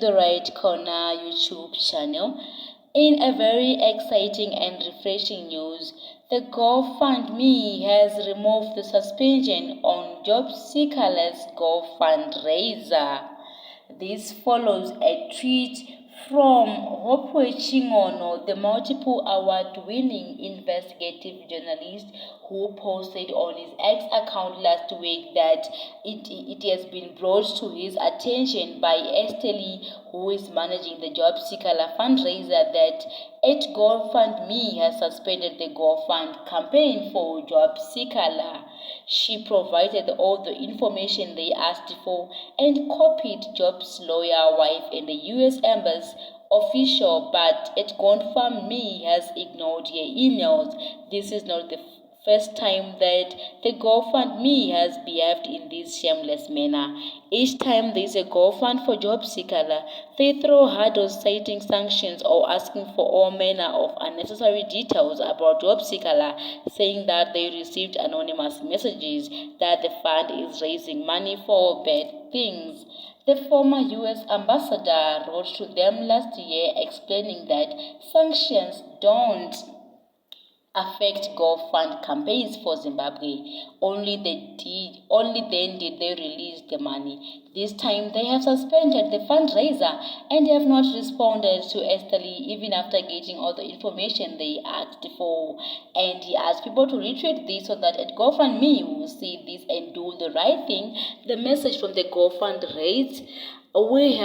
the Right Corner YouTube channel. In a very exciting and refreshing news, the GoFundMe has removed the suspension on Sikhala's GoFundraiser. This follows a tweet from Hopwe Chingono, the multiple award-winning investigative journalist who posted on his X account last week that it has been brought to his attention by Estelle, who is managing the Sikhala fundraiser, that GoFundMe has suspended the GoFund campaign for Sikhala. She provided all the information they asked for and copied Job's lawyer, wife, and the U.S. Embassy official, but GoFundMe has ignored her emails. This is not the first time that the GoFundMe has behaved in this shameless manner. Each time there is a GoFund for Sikhala, they throw hurdles citing sanctions or asking for all manner of unnecessary details about Sikhala, saying that they received anonymous messages that the fund is raising money for bad things. The former U.S. ambassador wrote to them last year explaining that sanctions don't affect GoFund campaigns for Zimbabwe. Only then did they release the money. This time they have suspended the fundraiser and have not responded to Estelle even after getting all the information they asked for. And he asked people to retweet this so that at GoFundMe will see this and do the right thing. The message from the GoFund reads, we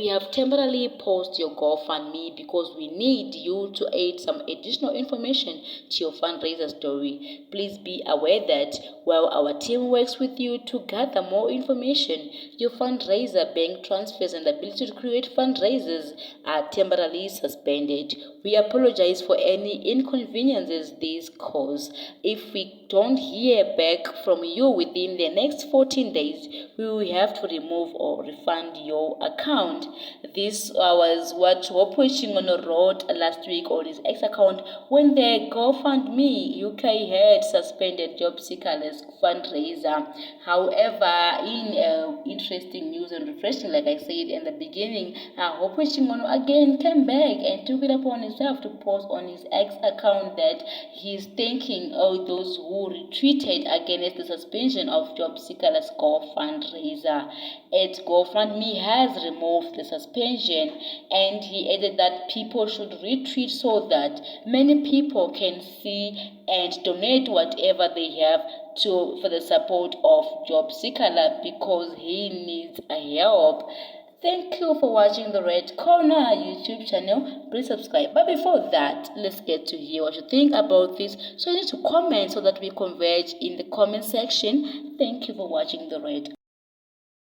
have temporarily paused your GoFundMe because we need you to add some additional information to your fundraiser story. Please be aware that while our team works with you to gather more information, your fundraiser, bank transfers, and ability to create fundraisers are temporarily suspended. We apologize for any inconveniences this cause. If we don't hear back from you within the next 14 days, we will have to remove or refund your account. This was what Hopwe Chingono wrote last week on his X account when the GoFundMe UK had suspended Sikhala's fundraiser. However, in interesting news and refreshing, like I said in the beginning, Hopwe Chingono again came back and took it upon himself to post on his X account that he's thanking all those who retweeted against the suspension of Sikhala's fundraiser. GoFundMe has removed the suspension, and he added that people should retweet so that many people can see and donate whatever they have for the support of Sikhala because he needs help. Thank you for watching the Red Corner YouTube channel. Please subscribe. But before that, let's get to hear what you think about this. So you need to comment so that we converge in the comment section. Thank you for watching the Red